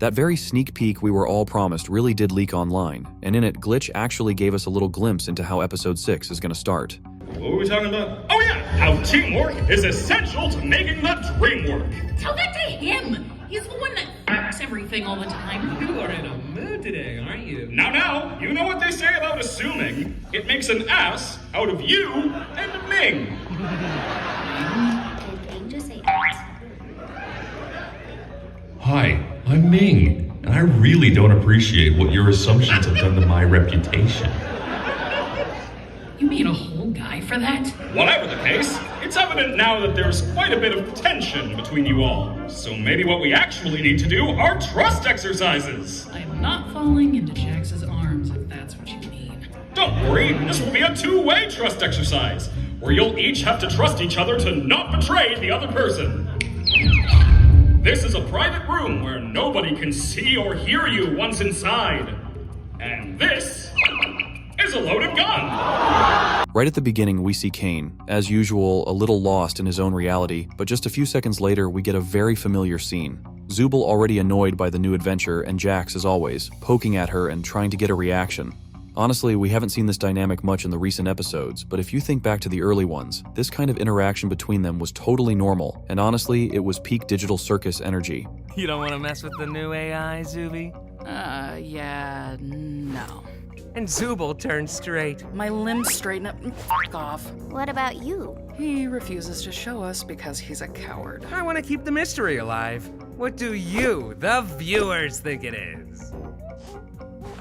That very sneak peek we were all promised really did leak online, and in it, Glitch actually gave us a little glimpse into how episode 6 is going to start. What were we talking about? Oh yeah, how teamwork is essential to making the dream work. Tell that to him. He's the one that f***s everything all the time. You are in a mood today, aren't you? Now, you know what they say about assuming. It makes an ass out of you and Ming. Did just say ass? Hi, I'm Ming, and I really don't appreciate what your assumptions have done to my reputation. You made a whole guy for that? Whatever the case, it's evident now that there's quite a bit of tension between you all. So maybe what we actually need to do are trust exercises. I am not falling into Jax's arms if that's what you mean. Don't worry, this will be a two-way trust exercise, where you'll each have to trust each other to not betray the other person. This is a private room where nobody can see or hear you once inside. And this is a loaded gun. Right at the beginning, we see Kane, as usual, a little lost in his own reality, but just a few seconds later, we get a very familiar scene. Zooble already annoyed by the new adventure, and Jax, as always, poking at her and trying to get a reaction. Honestly, we haven't seen this dynamic much in the recent episodes, but if you think back to the early ones, this kind of interaction between them was totally normal, and honestly, it was peak digital circus energy. You don't want to mess with the new AI, Zuby? Yeah, no. And Zooble turned straight. My limbs straighten up and f*** off. What about you? He refuses to show us because he's a coward. I want to keep the mystery alive. What do you, the viewers, think it is?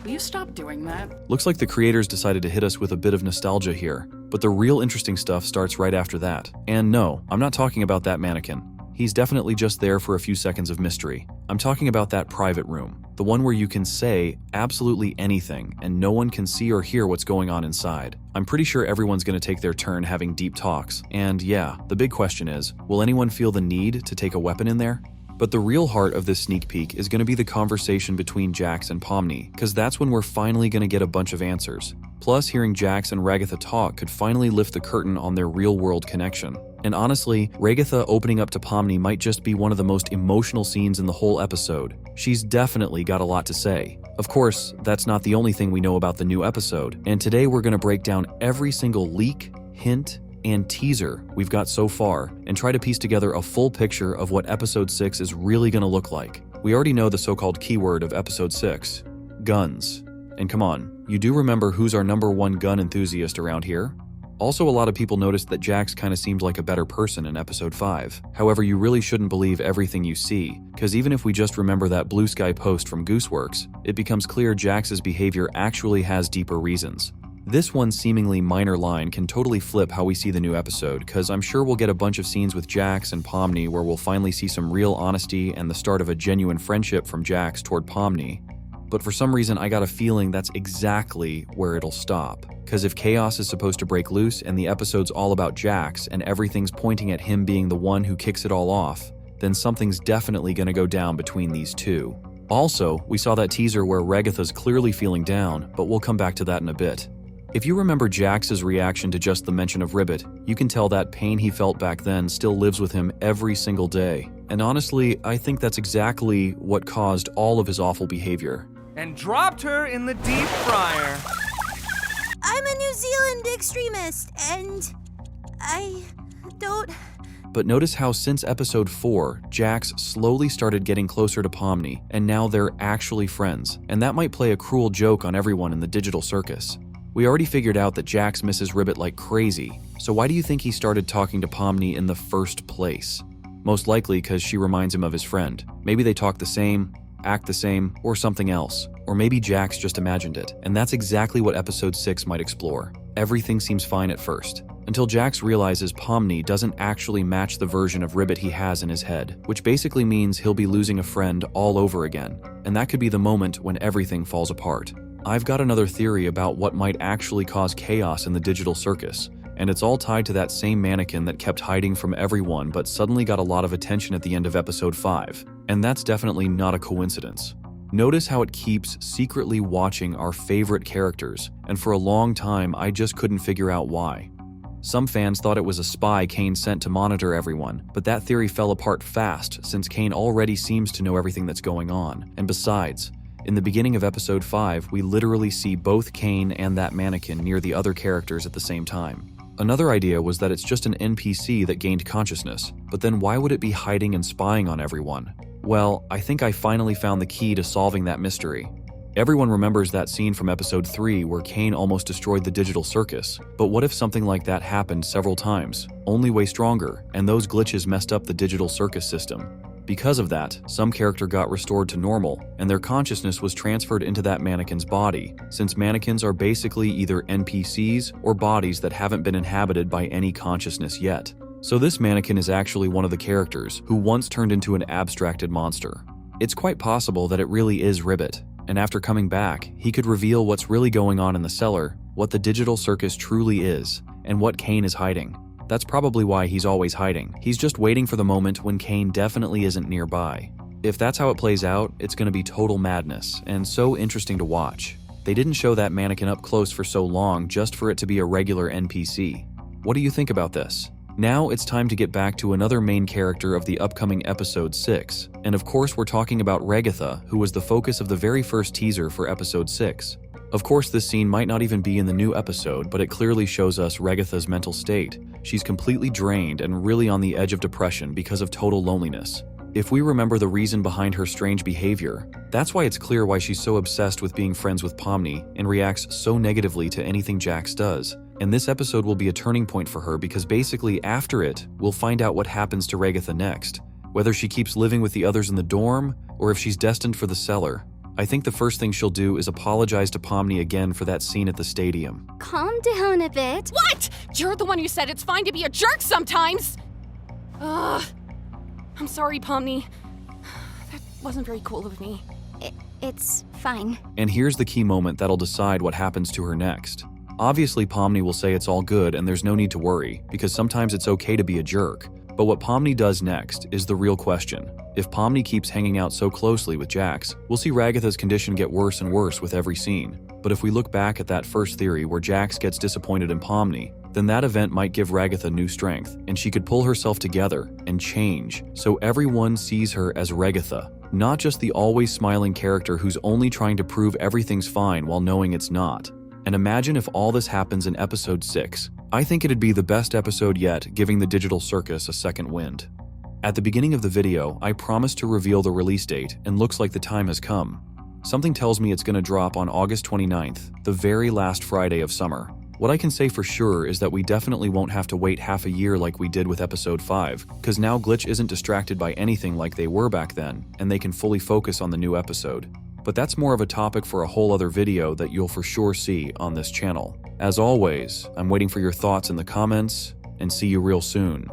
Will you stop doing that? Looks like the creators decided to hit us with a bit of nostalgia here, but the real interesting stuff starts right after that. And no, I'm not talking about that mannequin. He's definitely just there for a few seconds of mystery. I'm talking about that private room, the one where you can say absolutely anything and no one can see or hear what's going on inside. I'm pretty sure everyone's going to take their turn having deep talks, and yeah, the big question is, will anyone feel the need to take a weapon in there? But the real heart of this sneak peek is going to be the conversation between Jax and Pomni, because that's when we're finally going to get a bunch of answers. Plus, hearing Jax and Ragatha talk could finally lift the curtain on their real-world connection. And honestly, Ragatha opening up to Pomni might just be one of the most emotional scenes in the whole episode. She's definitely got a lot to say. Of course, that's not the only thing we know about the new episode, and today we're going to break down every single leak, hint, and teaser we've got so far and try to piece together a full picture of what episode 6 is really going to look like. We already know the so-called keyword of episode 6, guns. And come on, you do remember who's our #1 gun enthusiast around here? Also, a lot of people noticed that Jax kind of seemed like a better person in episode 5. However, you really shouldn't believe everything you see, because even if we just remember that blue sky post from Gooseworx, it becomes clear Jax's behavior actually has deeper reasons. This one seemingly minor line can totally flip how we see the new episode, because I'm sure we'll get a bunch of scenes with Jax and Pomni where we'll finally see some real honesty and the start of a genuine friendship from Jax toward Pomni. But for some reason, I got a feeling that's exactly where it'll stop. Because if chaos is supposed to break loose and the episode's all about Jax and everything's pointing at him being the one who kicks it all off, then something's definitely going to go down between these two. Also, we saw that teaser where Ragatha's clearly feeling down, but we'll come back to that in a bit. If you remember Jax's reaction to just the mention of Ribbit, you can tell that pain he felt back then still lives with him every single day. And honestly, I think that's exactly what caused all of his awful behavior. And dropped her in the deep fryer. I'm a New Zealand extremist, and I don't... But notice how since episode 4, Jax slowly started getting closer to Pomni, and now they're actually friends, and that might play a cruel joke on everyone in the digital circus. We already figured out that Jax misses Ribbit like crazy, so why do you think he started talking to Pomni in the first place? Most likely because she reminds him of his friend. Maybe they talk the same, act the same, or something else. Or maybe Jax just imagined it, and that's exactly what episode 6 might explore. Everything seems fine at first, until Jax realizes Pomni doesn't actually match the version of Ribbit he has in his head, which basically means he'll be losing a friend all over again, and that could be the moment when everything falls apart. I've got another theory about what might actually cause chaos in the digital circus, and it's all tied to that same mannequin that kept hiding from everyone but suddenly got a lot of attention at the end of episode 5, and that's definitely not a coincidence. Notice how it keeps secretly watching our favorite characters, and for a long time I just couldn't figure out why. Some fans thought it was a spy Kane sent to monitor everyone, but that theory fell apart fast since Kane already seems to know everything that's going on. And besides, in the beginning of episode 5, we literally see both Kane and that mannequin near the other characters at the same time. Another idea was that it's just an NPC that gained consciousness, but then why would it be hiding and spying on everyone? Well, I think I finally found the key to solving that mystery. Everyone remembers that scene from episode 3 where Kane almost destroyed the digital circus, but what if something like that happened several times, only way stronger, and those glitches messed up the digital circus system? Because of that, some character got restored to normal, and their consciousness was transferred into that mannequin's body, since mannequins are basically either NPCs or bodies that haven't been inhabited by any consciousness yet. So this mannequin is actually one of the characters who once turned into an abstracted monster. It's quite possible that it really is Ribbit, and after coming back, he could reveal what's really going on in the cellar, what the digital circus truly is, and what Kane is hiding. That's probably why he's always hiding. He's just waiting for the moment when Kane definitely isn't nearby. If that's how it plays out, it's going to be total madness, and so interesting to watch. They didn't show that mannequin up close for so long just for it to be a regular NPC. What do you think about this? Now it's time to get back to another main character of the upcoming episode 6, and of course we're talking about Ragatha, who was the focus of the very first teaser for episode 6. Of course this scene might not even be in the new episode, but it clearly shows us Ragatha's mental state. She's completely drained and really on the edge of depression because of total loneliness. If we remember the reason behind her strange behavior, that's why it's clear why she's so obsessed with being friends with Pomni and reacts so negatively to anything Jax does. And this episode will be a turning point for her because basically after it, we'll find out what happens to Ragatha next. Whether she keeps living with the others in the dorm, or if she's destined for the cellar. I think the first thing she'll do is apologize to Pomni again for that scene at the stadium. Calm down a bit. What? You're the one who said it's fine to be a jerk sometimes! Ugh. I'm sorry, Pomni. That wasn't very cool of me. It's fine. And here's the key moment that'll decide what happens to her next. Obviously, Pomni will say it's all good and there's no need to worry, because sometimes it's okay to be a jerk. But what Pomni does next is the real question. If Pomni keeps hanging out so closely with Jax, we'll see Ragatha's condition get worse and worse with every scene. But if we look back at that first theory where Jax gets disappointed in Pomni, then that event might give Ragatha new strength, and she could pull herself together and change, so everyone sees her as Ragatha, not just the always smiling character who's only trying to prove everything's fine while knowing it's not. And imagine if all this happens in episode 6. I think it'd be the best episode yet, giving the digital circus a second wind. At the beginning of the video, I promised to reveal the release date, and looks like the time has come. Something tells me it's going to drop on August 29th, the very last Friday of summer. What I can say for sure is that we definitely won't have to wait half a year like we did with episode 5, because now Glitch isn't distracted by anything like they were back then, and they can fully focus on the new episode. But that's more of a topic for a whole other video that you'll for sure see on this channel. As always, I'm waiting for your thoughts in the comments, and see you real soon.